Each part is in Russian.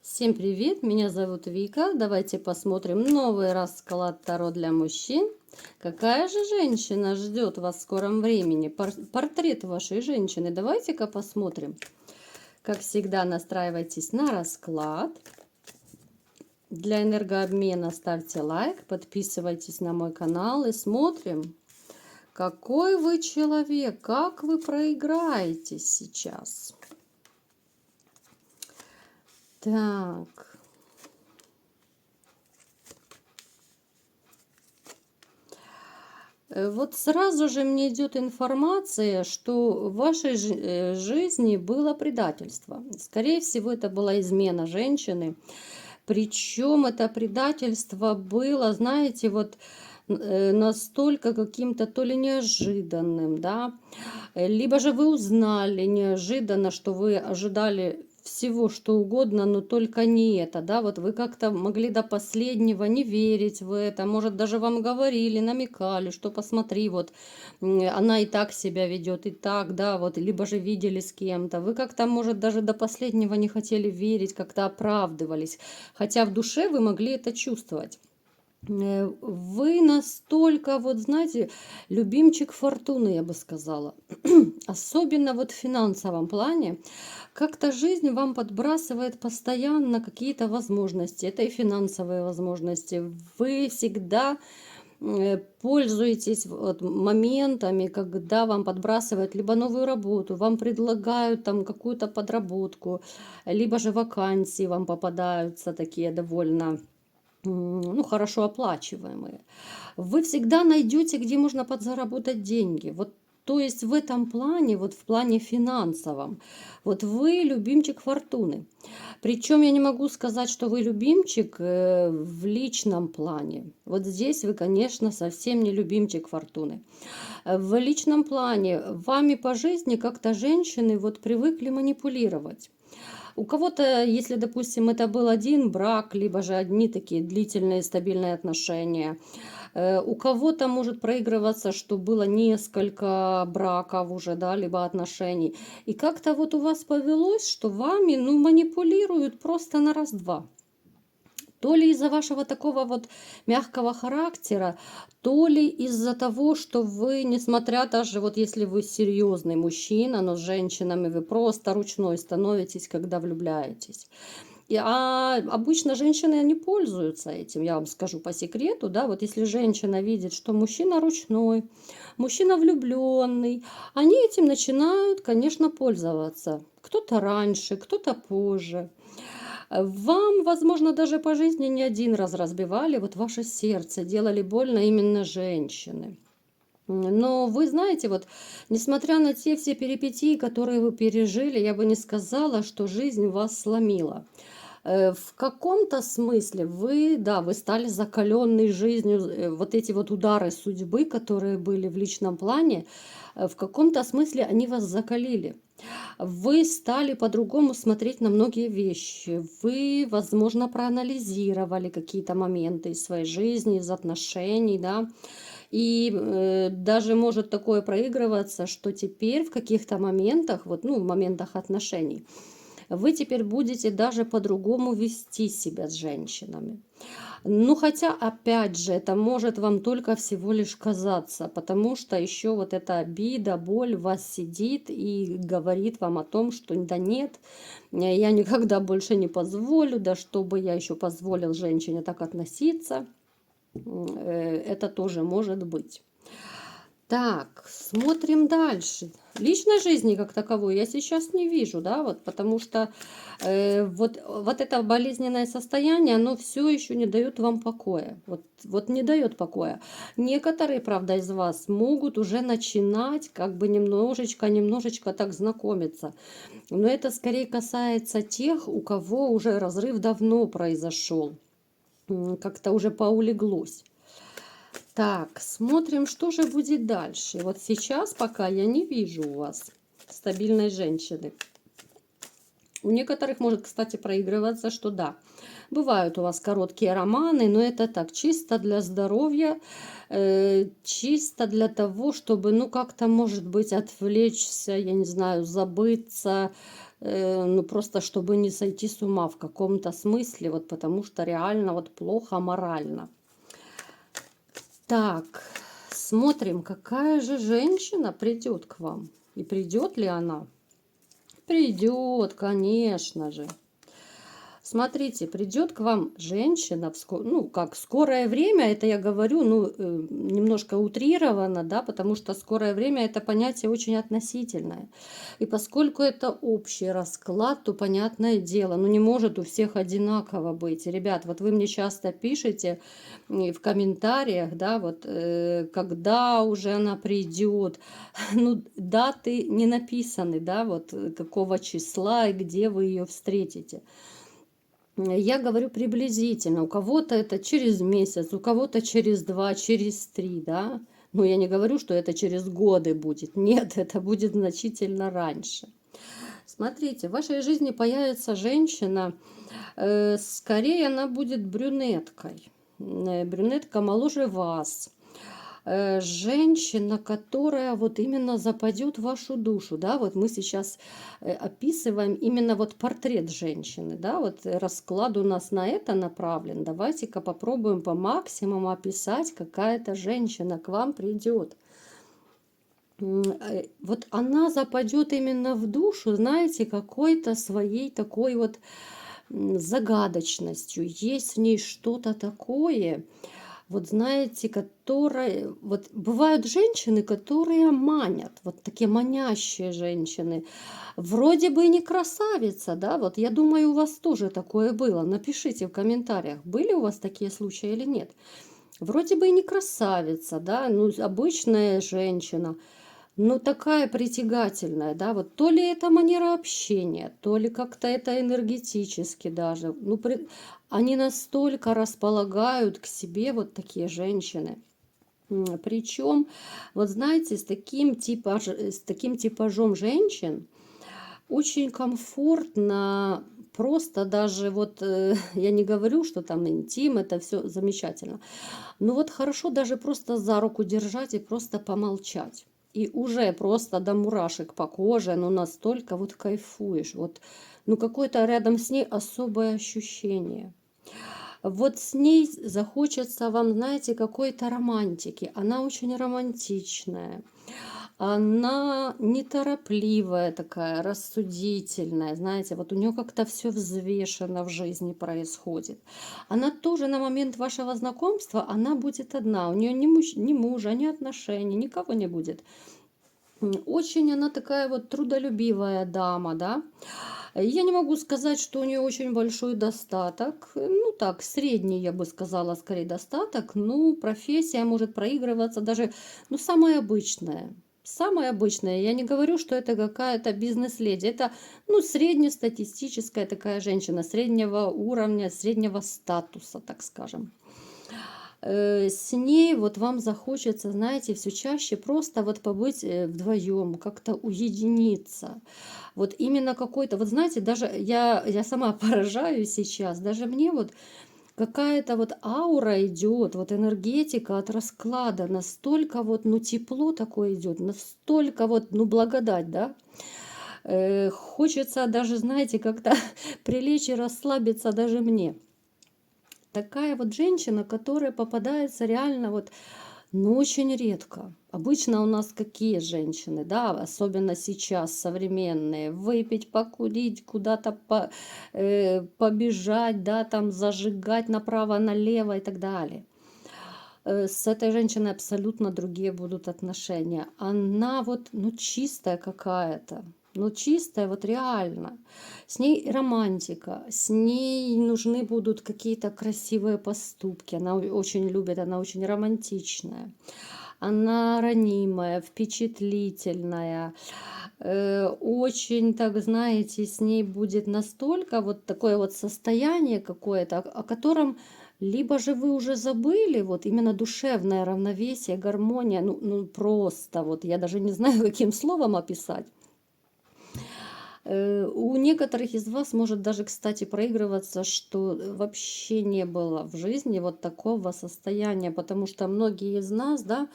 Всем привет, меня зовут Вика. Давайте посмотрим новый расклад Таро для мужчин. Какая же женщина ждет вас в скором времени? Портрет вашей женщины. Давайте-ка посмотрим. Как всегда, настраивайтесь на расклад. Для энергообмена ставьте лайк, подписывайтесь на мой канал и смотрим, какой вы человек, как вы проиграетесь сейчас. Так. Вот сразу же мне идет информация, что в вашей жизни было предательство. Скорее всего, это была измена женщины. Причем это предательство было, знаете, вот настолько каким-то то ли неожиданным, да, либо же вы узнали неожиданно, что вы ожидали всего, что угодно, но только не это, да, вот вы как-то могли до последнего не верить в это, может, даже вам говорили, намекали, что посмотри, вот она и так себя ведет, и так, да, вот, либо же видели с кем-то, вы как-то, может, даже до последнего не хотели верить, как-то оправдывались, хотя в душе вы могли это чувствовать. Вы настолько, вот знаете, любимчик фортуны, я бы сказала. Особенно вот в финансовом плане. Как-то жизнь вам подбрасывает постоянно какие-то возможности. Это и финансовые возможности. Вы всегда пользуетесь вот моментами, когда вам подбрасывают либо новую работу, вам предлагают там какую-то подработку, либо же вакансии вам попадаются такие довольно ну, хорошо оплачиваемые. Вы всегда найдете, где можно подзаработать деньги. Вот, то есть в этом плане, вот в плане финансовом, вот вы любимчик фортуны. Причем я не могу сказать, что вы любимчик в личном плане. Вот здесь вы, конечно, совсем не любимчик фортуны. В личном плане вами по жизни как-то женщины вот привыкли манипулировать. У кого-то, если, допустим, это был один брак, либо же одни такие длительные стабильные отношения, у кого-то может проигрываться, что было несколько браков уже, да, либо отношений. И как-то вот у вас повелось, что вами, ну, манипулируют просто на раз-два. То ли из-за вашего такого вот мягкого характера, то ли из-за того, что вы, несмотря даже вот если вы серьезный мужчина, но с женщинами вы просто ручной становитесь, когда влюбляетесь. А обычно женщины, они пользуются этим, я вам скажу по секрету, да, вот если женщина видит, что мужчина ручной, мужчина влюбленный, они этим начинают, конечно, пользоваться. Кто-то раньше, кто-то позже. Вам, возможно, даже по жизни не один раз разбивали вот ваше сердце, делали больно именно женщины. Но вы знаете, вот несмотря на те все перипетии, которые вы пережили, я бы не сказала, что жизнь вас сломила. В каком-то смысле вы, да, вы стали закаленной жизнью, вот эти вот удары судьбы, которые были в личном плане, в каком-то смысле они вас закалили. Вы стали по-другому смотреть на многие вещи. Вы, возможно, проанализировали какие-то моменты из своей жизни, из отношений, да. И даже может такое проигрываться, что теперь в каких-то моментах, вот, ну, в моментах отношений, вы теперь будете даже по-другому вести себя с женщинами. Ну, хотя, опять же, это может вам только всего лишь казаться, потому что еще вот эта обида, боль в вас сидит и говорит вам о том, что да нет, я никогда больше не позволю, да чтобы я еще позволил женщине так относиться, это тоже может быть. Так, смотрим дальше. Личной жизни как таковой я сейчас не вижу, да, вот, потому что вот это болезненное состояние, оно все еще не дает вам покоя. Вот не дает покоя. Некоторые, правда, из вас могут уже начинать как бы немножечко так знакомиться. Но это скорее касается тех, у кого уже разрыв давно произошел. Как-то уже поулеглось. Так, смотрим, что же будет дальше. Вот сейчас пока я не вижу у вас стабильной женщины. У некоторых может, кстати, проигрываться, что да, бывают у вас короткие романы, но это так, чисто для здоровья, чисто для того, чтобы, ну, как-то, может быть, отвлечься, я не знаю, забыться, ну просто чтобы не сойти с ума в каком-то смысле, вот потому что реально вот плохо морально. Так, смотрим, какая же женщина придет к вам. И придет ли она? Придет, конечно же. Смотрите, придет к вам женщина, ну, как скорое время, это я говорю, ну, немножко утрированно, да, потому что скорое время это понятие очень относительное. И поскольку это общий расклад, то понятное дело, ну, не может у всех одинаково быть. Ребят, вот вы мне часто пишете в комментариях, да, вот, когда уже она придет, ну, даты не написаны, да, вот, какого числа и где вы ее встретите. Я говорю приблизительно. У кого-то это через месяц, у кого-то через 2, через 3, да. Но я не говорю, что это через годы будет. Нет, это будет значительно раньше. Смотрите, в вашей жизни появится женщина, скорее она будет брюнеткой. Брюнетка моложе вас. Женщина, которая вот именно западет в вашу душу, да, вот мы сейчас описываем именно вот портрет женщины, да, вот расклад у нас на это направлен. Давайте-ка попробуем по максимуму описать, какая-то женщина к вам придет. Вот она западет именно в душу, знаете, какой-то своей такой вот загадочностью. Есть в ней что-то такое, вот знаете, которые... Вот бывают женщины, которые манят, вот такие манящие женщины. Вроде бы не красавица, да, вот я думаю, у вас тоже такое было. Напишите в комментариях, были у вас такие случаи или нет. Вроде бы и не красавица, да, ну, обычная женщина, ну, такая притягательная, да, вот то ли это манера общения, то ли как-то это энергетически даже. Ну, они настолько располагают к себе вот такие женщины. Причем, вот знаете, с таким типажом женщин очень комфортно, просто даже вот, я не говорю, что там интим, это все замечательно. Но вот хорошо даже просто за руку держать и просто помолчать. И уже просто до мурашек по коже, ну настолько вот кайфуешь. Вот, ну какое-то рядом с ней особое ощущение. Вот с ней захочется вам, знаете, какой-то романтики. Она очень романтичная. Она неторопливая такая, рассудительная, знаете, вот у нее как-то все взвешенно в жизни происходит. Она тоже на момент вашего знакомства, она будет одна, у нее ни мужа, ни отношений, никого не будет. Очень она такая вот трудолюбивая дама, да. Я не могу сказать, что у нее очень большой достаток. Ну так, средний, я бы сказала, скорее достаток. Ну, профессия может проигрываться даже, ну, самая обычная. Самая обычная. Я не говорю, что это какая-то бизнес-леди. Это, ну, среднестатистическая такая женщина, среднего уровня, среднего статуса, так скажем. С ней вот вам захочется, знаете, все чаще просто вот побыть вдвоем, как-то уединиться. Вот именно какой-то, вот знаете, даже я сама поражаюсь сейчас, даже мне вот какая-то вот аура идет, вот энергетика от расклада, настолько вот, ну, тепло такое идет, настолько вот, ну, благодать, да. Хочется даже, знаете, как-то прилечь и расслабиться даже мне. Такая вот женщина, которая попадается реально вот, ну, очень редко. Обычно у нас какие женщины, да, особенно сейчас современные, выпить, покурить, куда-то побежать, да, там зажигать направо-налево и так далее. С этой женщиной абсолютно другие будут отношения. Она вот, ну, чистая какая-то. Ну, чистая, вот реально. С ней романтика, с ней нужны будут какие-то красивые поступки. Она очень любит, она очень романтичная. Она ранимая, впечатлительная. Очень, так знаете, с ней будет настолько вот такое вот состояние какое-то, о котором либо же вы уже забыли, вот именно душевное равновесие, гармония, ну просто вот, я даже не знаю, каким словом описать. У некоторых из вас может даже, кстати, проигрываться, что вообще не было в жизни вот такого состояния, потому что многие из нас, да,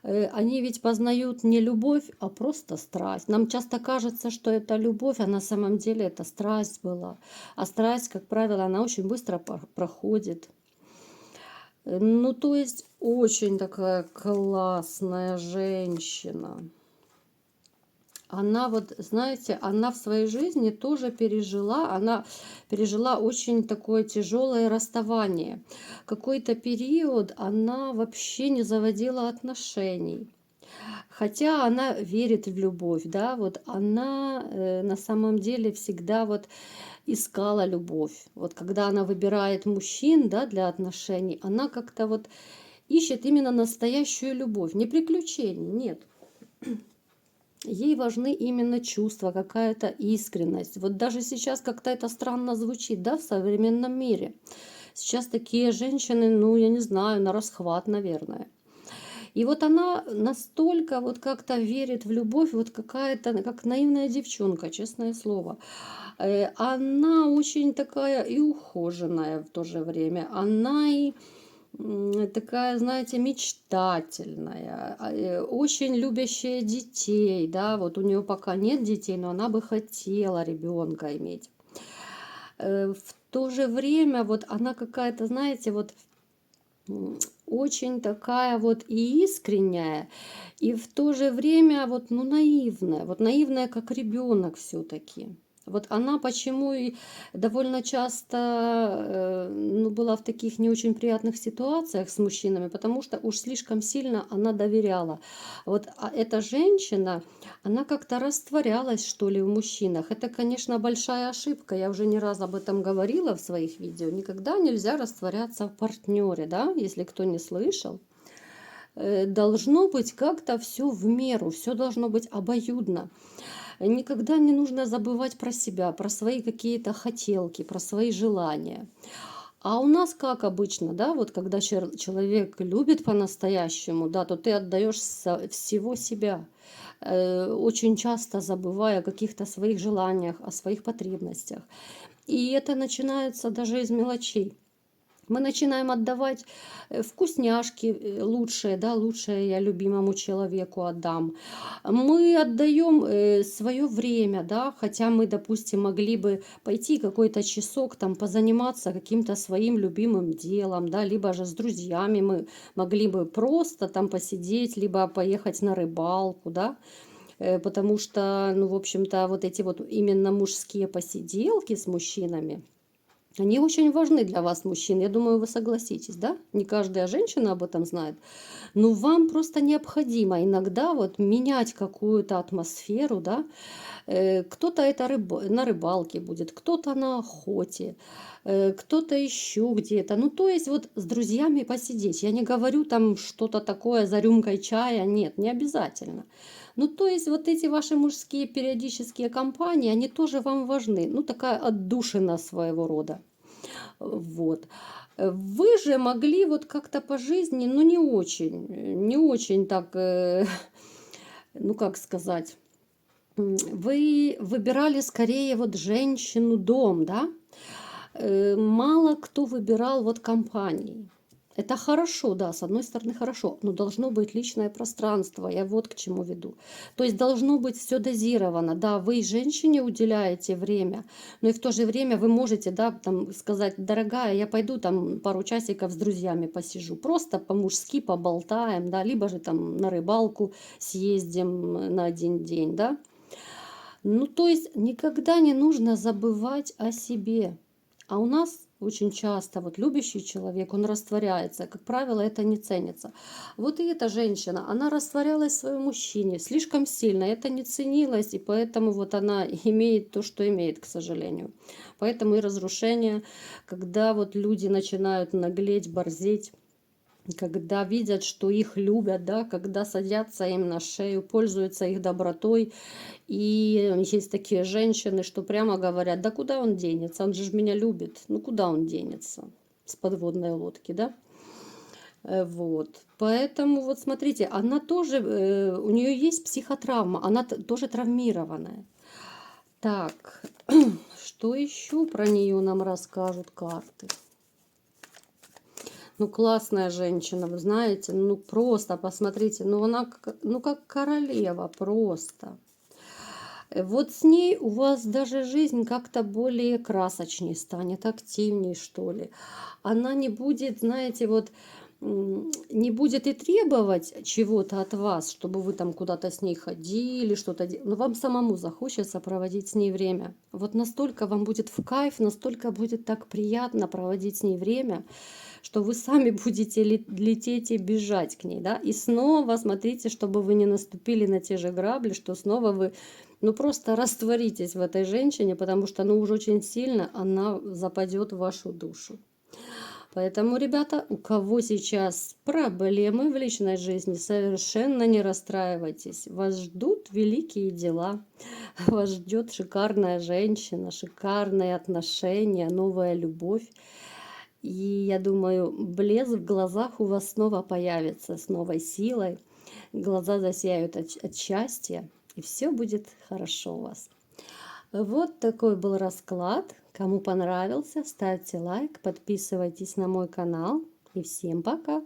Они ведь познают не любовь, а просто страсть. Нам часто кажется, что это любовь, а на самом деле это страсть была. А страсть, как правило, она очень быстро проходит. Ну, то есть очень такая классная женщина. Она вот, знаете, она в своей жизни тоже пережила, она пережила очень такое тяжелое расставание. Какой-то период она вообще не заводила отношений. Хотя она верит в любовь, да, вот она на самом деле всегда вот искала любовь. Вот когда она выбирает мужчин, да, для отношений, она как-то вот ищет именно настоящую любовь, не приключений, нет. Ей важны именно чувства, какая-то искренность. Вот даже сейчас как-то это странно звучит, да, в современном мире. Сейчас такие женщины, ну, я не знаю, на расхват, наверное. И вот она настолько вот как-то верит в любовь, вот какая-то, как наивная девчонка, честное слово. Она очень такая и ухоженная в то же время. Она и такая, знаете, мечтательная, очень любящая детей, да, вот у нее пока нет детей, но она бы хотела ребенка иметь. В то же время вот она какая-то, знаете, вот очень такая вот и искренняя, и в то же время вот, ну, наивная, вот наивная, как ребенок все-таки. Вот она почему и довольно часто ну, была в таких не очень приятных ситуациях с мужчинами, потому что уж слишком сильно она доверяла. Вот эта женщина, она как-то растворялась, что ли, в мужчинах. Это, конечно, большая ошибка. Я уже не раз об этом говорила в своих видео. Никогда нельзя растворяться в партнере, да, если кто не слышал. Должно быть как-то все в меру, все должно быть обоюдно. Никогда не нужно забывать про себя, про свои какие-то хотелки, про свои желания. А у нас как обычно, да, вот когда человек любит по-настоящему, да, то ты отдаешь всего себя, очень часто забывая о каких-то своих желаниях, о своих потребностях. И это начинается даже из мелочей. Мы начинаем отдавать вкусняшки лучшие, да, лучшее я любимому человеку отдам. Мы отдаем свое время, да, хотя мы, допустим, могли бы пойти какой-то часок там позаниматься каким-то своим любимым делом, да, либо же с друзьями мы могли бы просто там посидеть, либо поехать на рыбалку, да, потому что, ну, в общем-то, вот эти вот именно мужские посиделки с мужчинами, они очень важны для вас, мужчин. Я думаю, вы согласитесь, да? Не каждая женщина об этом знает. Но вам просто необходимо иногда вот менять какую-то атмосферу, да? Кто-то это на рыбалке будет, кто-то на охоте, кто-то еще где-то. Ну, то есть вот с друзьями посидеть. Я не говорю там что-то такое за рюмкой чая, нет, не обязательно. Ну, то есть вот эти ваши мужские периодические компании, они тоже вам важны. Ну, такая отдушина своего рода. Вот. Вы же могли вот как-то по жизни, ну, не очень так, ну, как сказать, вы выбирали скорее вот женщину-дом, да? Мало кто выбирал вот компании. Это хорошо, да, с одной стороны хорошо, но должно быть личное пространство, я вот к чему веду. То есть должно быть все дозировано, да, вы женщине уделяете время, но и в то же время вы можете, да, там сказать: дорогая, я пойду там пару часиков с друзьями посижу, просто по-мужски поболтаем, да, либо же там на рыбалку съездим на один день, да. Ну, то есть никогда не нужно забывать о себе. А у нас очень часто вот любящий человек, он растворяется. Как правило, это не ценится. Вот и эта женщина, она растворялась в своем мужчине слишком сильно. Это не ценилось, и поэтому вот она имеет то, что имеет, к сожалению. Поэтому и разрушение, когда вот люди начинают наглеть, борзеть, когда видят, что их любят, да, когда садятся им на шею, пользуются их добротой. И есть такие женщины, что прямо говорят: да куда он денется, он же меня любит, ну куда он денется с подводной лодки, да? Вот. Поэтому вот смотрите, она тоже, у нее есть психотравма, она тоже травмированная. Так, что еще про нее нам расскажут карты? Ну, классная женщина, вы знаете, ну, просто посмотрите, ну, она, ну, как королева просто. Вот с ней у вас даже жизнь как-то более красочней станет, активней, что ли. Она не будет, знаете, вот не будет и требовать чего-то от вас, чтобы вы там куда-то с ней ходили, что-то делали. Но вам самому захочется проводить с ней время. Вот настолько вам будет в кайф, настолько будет так приятно проводить с ней время, что вы сами будете лететь и бежать к ней, да, и снова смотрите, чтобы вы не наступили на те же грабли, что снова вы, ну, просто растворитесь в этой женщине, потому что, ну, уж очень сильно она западет в вашу душу. Поэтому, ребята, у кого сейчас проблемы в личной жизни, совершенно не расстраивайтесь. Вас ждут великие дела, вас ждет шикарная женщина, шикарные отношения, новая любовь. И я думаю, блеск в глазах у вас снова появится с новой силой. Глаза засияют от счастья, и все будет хорошо у вас. Вот такой был расклад. Кому понравился, ставьте лайк, подписывайтесь на мой канал. И всем пока!